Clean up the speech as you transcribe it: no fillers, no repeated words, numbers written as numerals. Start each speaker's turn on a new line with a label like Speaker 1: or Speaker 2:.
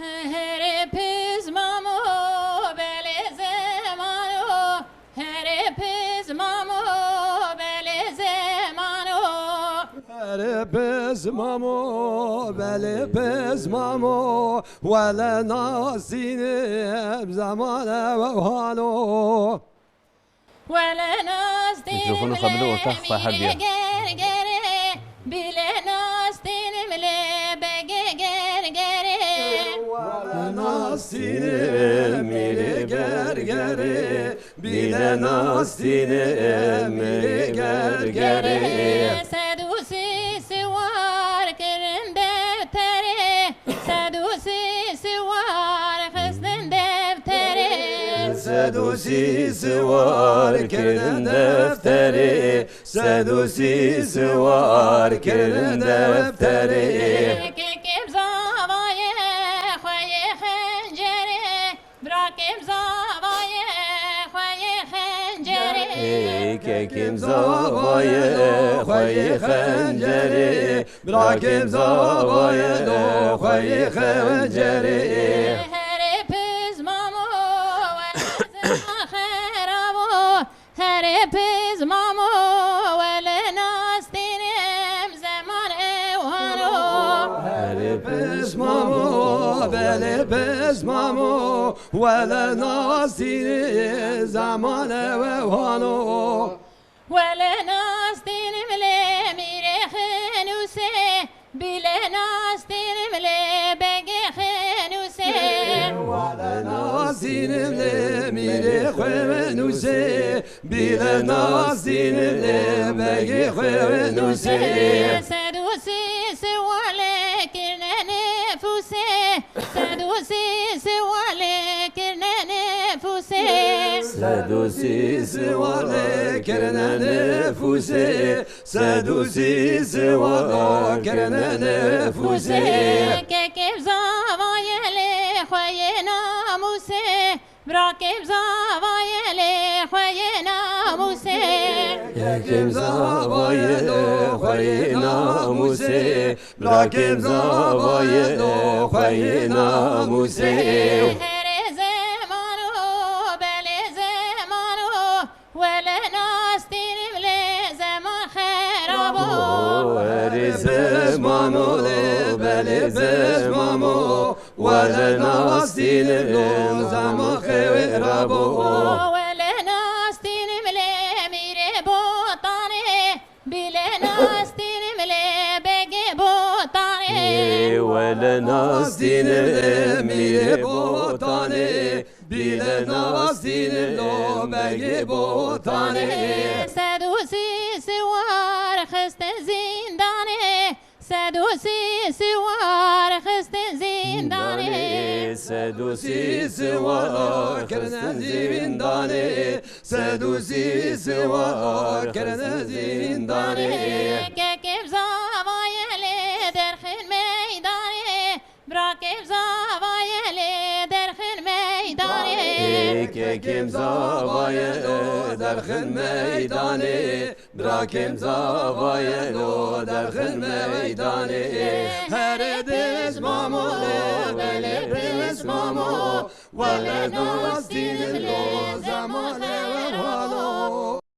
Speaker 1: Heripiz mamu bele zemanu, heripiz mamu bele zemanu.
Speaker 2: Heripiz mamu bele biz mamu vele nasinim zamane ve halo.
Speaker 1: Vele nasdim
Speaker 3: Mikrofonu kabile ortak Fahar diyor.
Speaker 1: gere bile nasdim le bege gere.
Speaker 2: Nasinim ili gergeri bile nasinim ili gergeri.
Speaker 1: Sedusi sivar kirin defteri, sedusi sivar kızdın defteri.
Speaker 2: Sedusisi var kirin defteri, sedusisi var kirin defteri.
Speaker 1: Kekim zavaye khoye khancere, brakim zavaye khoye khancere.
Speaker 2: Kekim zavaye khoyi khanceri, brakim zavaye do khoyi khanceri.
Speaker 1: Heripiz mamu ve kharabu, heripiz mamu ve nastinim zaman evhanu.
Speaker 2: Heripiz mamu, beli biz mamu, vele nasini zamane ve vanu.
Speaker 1: Ve nastinim le mire khenuse, bile nastinim le bege khenuse.
Speaker 2: Nasinimle mire khuvenuse, bile nasinimle begi khuvenuse.
Speaker 1: Sedusi siwale kirne nefuse, sedusi siwale kirne nefuse.
Speaker 2: Sedusisi vale kerene nefuse, sedusisi vale kerene nefuse.
Speaker 1: Kekev zavayele khoye namuse, brakev zavayele khoye namuse.
Speaker 2: Kekim zavaye do khoyi namuse, brakim zavaye do khoyi namuse.
Speaker 1: Here zemanu bele zemanu, vele nastinim le zaman kharabu.
Speaker 2: Eri zezmamo le beli zezmamo, vele nastinim zaman kheverabu.
Speaker 1: Vele nastinim le mire botane, bile nastinim le bege botane.
Speaker 2: Vele nastinim mire botane, bile nastinim lo begi botane.
Speaker 1: Sedusi siwar khistin zindane, sedusi siwar khistin zindane.
Speaker 2: Sedusisi var kerene zindane, sedusisi var kerene zindane.
Speaker 1: Kekev zavayele derhin meydane, brakev zavayele derhin meydane.
Speaker 2: Kekim zavaye derhin meydane, brakim zavaye derhin meydane. Her ediz mamu beli biz mamu, vele nastinil lo zamane ve valo.